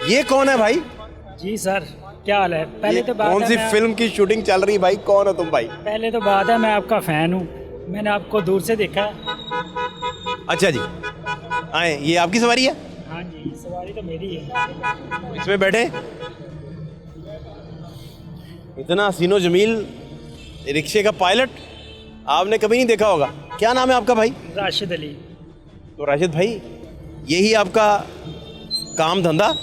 ये कौन है भाई? जी सर, क्या हाल है? पहले तो बात कौन सी फिल्म की शूटिंग चल रही भाई? कौन हो तुम भाई? पहले तो बात है, मैं आपका फ़ैन हूँ, मैंने आपको दूर से देखा है। अच्छा जी, आए, ये आपकी सवारी है? हाँ जी, सवारी तो मेरी है। इसमें बैठे। इतना हसीनो जमील रिक्शे का पायलट आपने कभी नहीं देखा होगा। क्या नाम है आपका भाई? राशिद अली। तो राशिद भाई, यही आपका काम धंधा?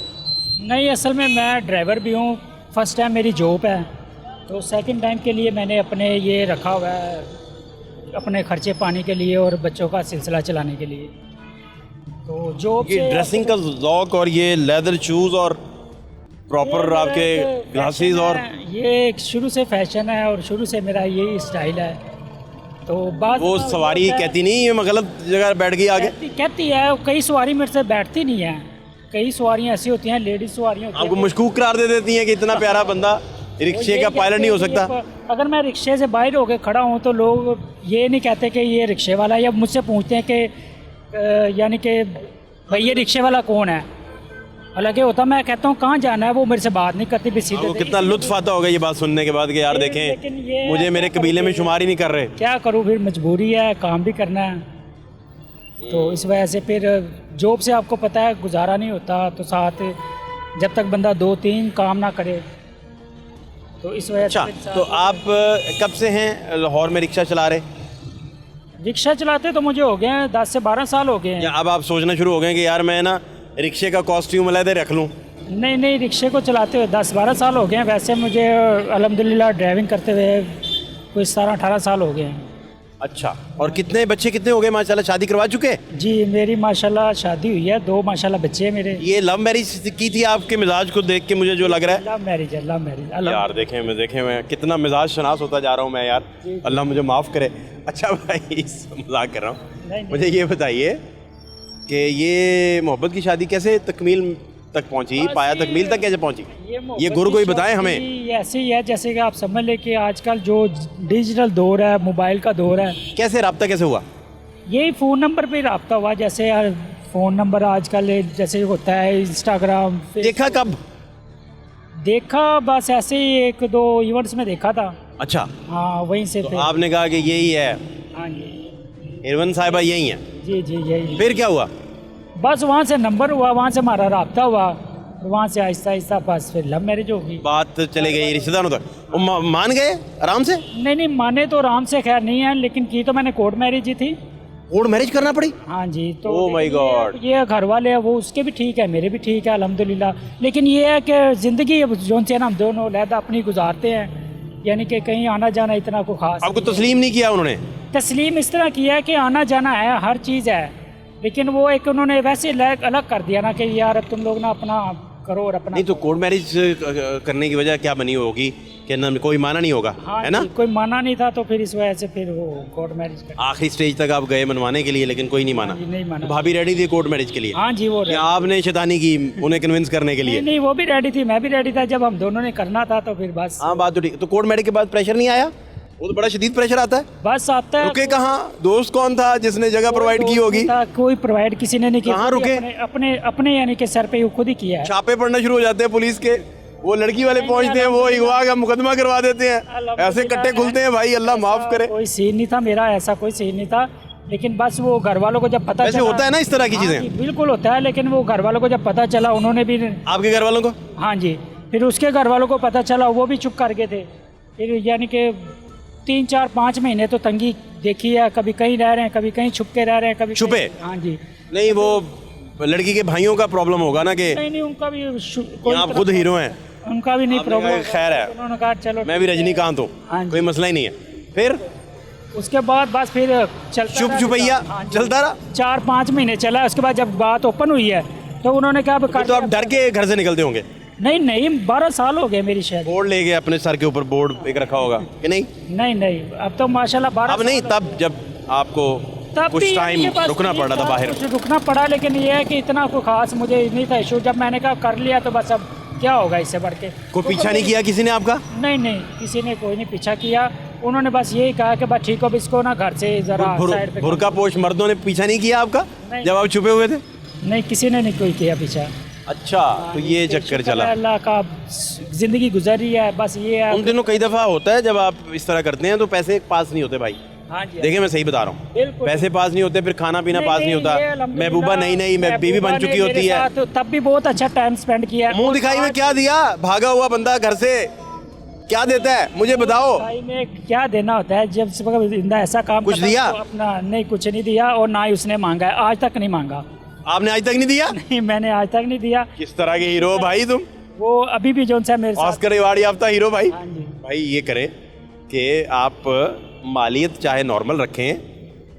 नहीं, असल में मैं ड्राइवर भी हूँ। फर्स्ट टाइम मेरी जॉब है, तो सेकंड टाइम के लिए मैंने अपने ये रखा हुआ है, अपने खर्चे पानी के लिए और बच्चों का सिलसिला चलाने के लिए। तो जॉब ये ड्रेसिंग का ज़ौक और ये लेदर शूज़ और प्रॉपर आपके ग्लासेस और ये शुरू से फैशन है और शुरू से मेरा यही स्टाइल है। तो बात वो सवारी कहती नहीं ये मैं गलत जगह बैठ गई आगे? कहती है, कई सवारी मेरे से बैठती नहीं है। कई सवारियाँ ऐसी होती हैं, लेडीज सवारियाँ होती हैं, आपको मशकूक करार दे देती हैं कि इतना प्यारा बंदा रिक्शे का पायलट नहीं हो सकता। अगर मैं रिक्शे से बाहर होकर खड़ा हूँ तो लोग ये नहीं कहते कि ये रिक्शे वाला है, या मुझसे पूछते हैं कि यानी कि भाई ये रिक्शे वाला कौन है। हालांकि होता मैं कहता हूँ कहाँ जाना है, वो मेरे से बात नहीं करती। आपको कितना लुत्फ आता होगा ये बात सुनने के बाद कि यार देखें मुझे मेरे कबीले में शुमार ही नहीं कर रहे। क्या करूँ, फिर मजबूरी है, काम भी करना है। तो इस वजह से फिर जॉब से आपको पता है गुजारा नहीं होता, तो साथ जब तक बंदा 2-3 काम ना करे, तो इस वजह अच्छा, से। तो आप कब से हैं लाहौर में रिक्शा चला रहे? रिक्शा चलाते तो मुझे हो गए हैं 10 से 12 साल हो गए हैं। या अब आप सोचना शुरू हो गए कि यार मैं ना रिक्शे का कॉस्ट्यूम अलग रख लूँ? नहीं, रिक्शे को चलाते हुए 10-12 साल हो गए हैं। वैसे मुझे अल्हम्दुलिल्लाह ड्राइविंग करते हुए कोई 17-18 साल हो गए हैं। अच्छा, और कितने बच्चे कितने हो गए माशाल्लाह? शादी करवा चुके? जी, मेरी माशाल्लाह शादी हुई है, 2 माशाल्लाह बच्चे हैं मेरे। ये लव मैरिज की थी? आपके मिजाज को देख के मुझे जो लग रहा है लव मैरिज है, लव मैरिज। यार देखें मैं कितना मिजाज शनास होता जा रहा हूँ मैं यार, अल्लाह मुझे माफ़ करे। अच्छा भाई, मजाक कर रहा हूँ। मुझे ये बताइए कि ये मोहब्बत की शादी कैसे तकमील तक पहुँची, पाया तकमील तक कैसे पहुँची? ये गुरु कोई बताए हमें। ये ऐसे ही है जैसे कि आप समझ लें कि आजकल जो डिजिटल दौर है, मोबाइल का दौर है। कैसे रब्ता कैसे हुआ? यही फ़ोन नंबर पे रब्ता हुआ। जैसे फ़ोन नंबर आजकल जैसे होता है, इंस्टाग्राम। देखा कब? देखा बस ऐसे ही 1-2 इवेंट्स में देखा था। अच्छा, हाँ, वहीं से तो फिर। आपने कहा कि यही है हाँ जी, इरवन साहिबा, यही है? जी यही। फिर क्या हुआ? बस वहाँ से नंबर हुआ, वहाँ से हमारा रब्ता हुआ, वहाँ से आहिस्ता आहिस्ता बस फिर लव मैरिज होगी। बात चले गई रिश्तेदारों तक, वो मान गए आराम से? नहीं, माने तो आराम से खैर नहीं है, लेकिन की तो मैंने कोर्ट मैरिज ही थी। कोर्ट मैरिज करना पड़ी? हाँ जी। तो ओह माय गॉड। ये घर वाले हैं, वो उसके भी ठीक है, मेरे भी ठीक है अल्हम्दुलिल्लाह। लेकिन ये है कि ज़िंदगी जोन से हम दोनों अलहदा अपनी गुजारते हैं, यानी कि कहीं आना जाना इतना को खास। आपको तस्लीम नहीं किया उन्होंने? तस्लीम इस तरह किया है कि आना जाना है, हर चीज़ है, लेकिन वो एक उन्होंने वैसे अलग कर दिया ना कि यार तुम लोग ना अपना करो और अपना। नहीं तो कोर्ट मैरिज करने की वजह क्या बनी होगी कि ना कोई माना नहीं होगा? हाँ है ना, कोई माना नहीं था, तो फिर इस वजह से फिर वो कोर्ट मैरिज कर। आखिरी स्टेज तक आप गए मनवाने के लिए, लेकिन कोई नहीं माना? नहीं माना। तो भाभी रेडी थी कोर्ट मैरिज के लिए? हाँ जी, वो या आपने शैतानी की उन्हें कन्विंस करने के लिए? नहीं, वो भी रेडी थी, मैं भी रेडी था। जब हम दोनों ने करना था तो फिर बस। हाँ, बात तो ठीक। तो कोर्ट मैरिज के बाद प्रेशर नहीं आया? वो तो बड़ा शदीद प्रेशर आता है। बस आता है। रुके कहाँ? दोस्त कौन था जिसने जगह प्रोवाइड की होगी? कोई प्रोवाइड किसी ने नहीं किया। कहाँ रुके? अपने यानी कि सर पे खुद ही किया है। छापे पड़ना शुरू हो जाते हैं पुलिस के, वो लड़की वाले पहुंचते हैं, वो अगवा का मुकदमा करवा देते हैं, ऐसे कट्टे खुलते हैं भाई, अल्लाह माफ करे। कोई सीन नहीं था मेरा, ऐसा कोई सीन नहीं था, लेकिन बस वो घर वालों को जब पता वैसे चला। होता है ना इस तरह की चीजें? हाँ, बिल्कुल होता है, लेकिन वो घर वालों को जब पता चला, उन्होंने भी। आपके घर वालों को? हाँ जी, फिर उसके घर वालों को पता चला, वो भी चुप कर गए थे। फिर यानी कि 3-4-5 महीने तो तंगी देखी है, कभी कहीं रह रहे हैं, कभी कहीं छुप के रह रहे हैं, कभी छुपे। हाँ जी। नहीं, वो लड़की के भाइयों का प्रॉब्लम होगा ना कि नहीं, उनका भी आप खुद हीरो हैं, उनका भी नहीं आपने प्रॉब्लम। कहा खैर है, उन्होंने कहा चलो मैं भी रजनीकांत हूँ, हाँ जी। कोई मसला ही नहीं है। फिर उसके बाद बस फिर चलता चुप रहा। चुपैया हाँ जी। चलता रहा। 4-5 महीने चला। उसके बाद जब बात ओपन हुई है तो उन्होंने कहा तो आप डर के घर से निकलते होंगे? नहीं, 12 साल हो गए मेरी शादी। बोर्ड ले गए अपने सर के ऊपर, बोर्ड एक रखा होगा कि नहीं? नहीं, अब तो माशाल्लाह 12। अब नहीं, तब जब आपको तब कुछ भी टाइम इनके पास रुकना पड़ रहा था बाहर? कुछ रुकना पड़ा, लेकिन ये है कि इतना कोई खास मुझे नहीं था इशू। जब मैंने कहा कर लिया तो बस अब क्या होगा इससे बढ़ के। कोई पीछा नहीं किया किसी ने आपका? नहीं, किसी ने कोई नहीं पीछा किया। उन्होंने बस यही कहा कि बस ठीक हो, इसको ना घर से जरा साइड पे। बुर्का पोश मर्दों ने पीछा नहीं किया आपका नहीं। जब आप छुपे हुए थे? नहीं, किसी ने नहीं कोई किया पीछा। अच्छा, तो ये चक्कर शुक्र चला। है अल्लाह का, ज़िंदगी गुजर रही है, बस ये है। उन दिनों कई दफ़ा होता है जब आप इस तरह करते हैं तो पैसे पास नहीं होते भाई। हाँ जी, देखिए मैं सही बता रहा हूँ, बिल्कुल। पैसे पास नहीं होते, फिर खाना पीना पास नहीं होता। ये अल्हम्दुलिल्लाह महबूबा नई बीवी बन महबूबा चुकी ने होती मेरे है। साथ तब भी बहुत अच्छा टाइम स्पेंड किया। मुंह दिखाई में क्या दिया, भागा हुआ बंदा घर से क्या देता है मुझे बताओ। भाई में क्या देना होता है जब जिंदा ऐसा काम कुछ करता है दिया? तो अपना नहीं, कुछ नहीं दिया, और ना ही उसने मांगा है, आज तक नहीं मांगा। आपने आज तक नहीं दिया? नहीं, मैंने आज तक नहीं दिया। किस तरह के हीरो हो भाई तुम, वो अभी भी जो सा मेरे साथ। ऑस्कर अवार्ड याफ्ता हीरो भाई। हाँ जी। भाई ये करे कि आप मालियत चाहे नॉर्मल रखें,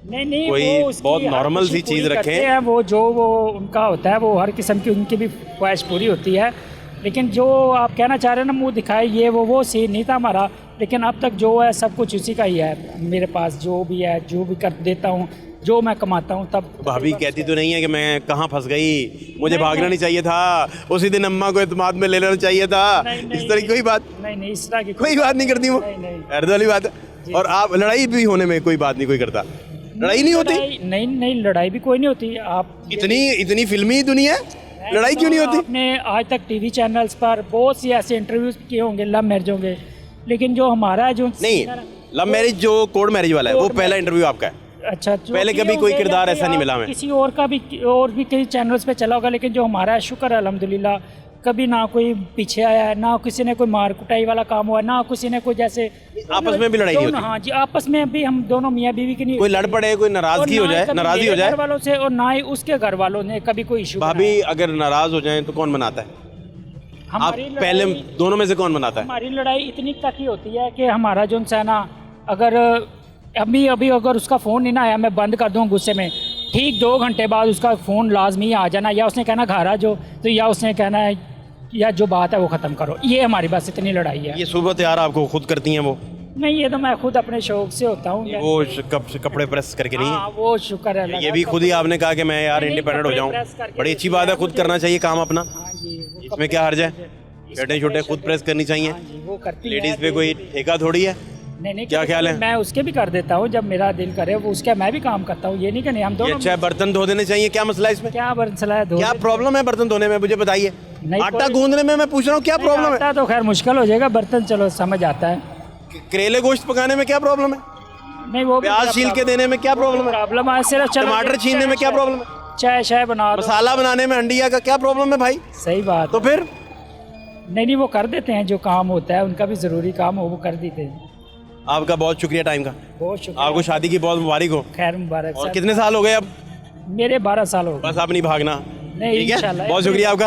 नहीं कोई वो उसकी बहुत हर नॉर्मल खुशी सी चीज़ पूरी रखें। करते हैं, वो उनका होता है, वो हर किस्म की उनकी भी ख्वाहिश पूरी होती है। लेकिन जो आप कहना चाह रहे हैं ना, मुंह दिखाए, ये वो सीन नहीं था हमारा। लेकिन अब तक जो है सब कुछ उसी का ही है मेरे पास, जो भी है, जो भी कर देता हूँ, जो मैं कमाता हूँ तब। भाभी कहती तो नहीं है कि मैं कहाँ फंस गई, मुझे भागना नहीं चाहिए था, उसी दिन अम्मा को एतमाद में ले लेना चाहिए था, इस तरह की कोई बात नहीं, इस तरह की कोई बात नहीं करती वो, नहीं। अर्द वाली बात है। और आप लड़ाई भी होने में कोई बात नहीं कोई करता, लड़ाई नहीं होती? नहीं, लड़ाई भी कोई नहीं होती। आप इतनी फिल्मी दुनिया है, लड़ाई क्यों नहीं होती? आपने आज तक टीवी चैनल्स पर बहुत सी ऐसे इंटरव्यूज किए होंगे लव मैरिज होंगे, लेकिन जो हमारा जो नहीं, लव मैरिज जो कोर्ट मैरिज वाला है वो पहला इंटरव्यू आपका है। अच्छा, पहले कभी कोई किरदार ऐसा नहीं मिला हमें। किसी और का भी, और भी कई चैनल्स पे चला होगा, लेकिन जो हमारा है, शुक्र है अल्हम्दुलिल्लाह, कभी ना कोई पीछे आया है, ना किसी ने कोई मार कुटाई वाला काम हुआ, ना किसी ने कोई जैसे आपस में भी लड़ाई नहीं होती? हाँ जी, आपस में भी हम दोनों मियाँ बीवी की नहीं, कोई लड़ पड़े, कोई नाराजगी हो जाए, नाराजगी हो घर जाए, वालों से और ना ही उसके घर वालों ने कभी कोई इशू। भाभी अगर नाराज हो जाए तो कौन मनाता है? आप पहले दोनों में से कौन मनाता है? हमारी लड़ाई इतनी तक ही होती है कि हमारा जो है ना, अगर अभी अगर उसका फ़ोन नहीं ना आया, मैं बंद कर दूँ गुस्से में, ठीक 2 घंटे बाद उसका फ़ोन लाजमी आ जाना, या उसने कहना घर आ जो, तो या उसने कहना है या जो बात है वो ख़त्म करो। ये हमारी बस इतनी लड़ाई है। ये सुबह तैयार आपको खुद करती हैं वो? नहीं, ये तो मैं खुद अपने शौक से होता हूँ। वो कपड़े प्रेस करके नहीं? हाँ, वो शुक्र है। ये भी खुद ही आपने कहा कि मैं यार नहीं, इंडिपेंडेंट हो कपड़े जाऊँ, प्रेस करके बड़ी अच्छी बात है, खुद करना चाहिए काम अपना, हाँ जी, वो इसमें क्या हर्ज है? छोटे छोटे खुद प्रेस करनी चाहिए, हाँ जी, वो करती है। लेडीज़ पे कोई ठेका थोड़ी है। नहीं, क्या ख्याल है? मैं उसके भी कर देता हूँ जब मेरा दिल करे, वो उसका मैं भी काम करता हूँ, ये नहीं कि नहीं, हम ये दोनों। अच्छा है, बर्तन धो देने चाहिए, क्या मसला है इसमें? क्या मसला है? क्या प्रॉब्लम है बर्तन धोने में, मुझे बताइए। नहीं, आटा गूंदने में मैं पूछ रहा हूँ क्या प्रॉब्लम है? आटा तो खैर मुश्किल हो जाएगा, बर्तन चलो समझ आता है। करेले गोश्त पकाने में क्या प्रॉब्लम है? नहीं, वो प्याज छील के देने में क्या प्रॉब्लम है? प्रॉब्लम है सिर्फ, चलो टमाटर छीलने में क्या प्रॉब्लम है? चाय बना दो। मसाला बनाने में अंडिया का क्या प्रॉब्लम है भाई? सही बात। तो फिर नहीं, वो कर देते हैं, जो काम होता है उनका भी ज़रूरी काम हो वो कर देते हैं। आपका बहुत शुक्रिया टाइम का, बहुत शुक्रिया। आपको शादी की बहुत मुबारक हो। खैर मुबारक। और कितने साल हो गए अब? मेरे 12 साल हो गए। बस आप नहीं भागना, नहीं, ठीक है? इंशाल्लाह। बहुत शुक्रिया आपका।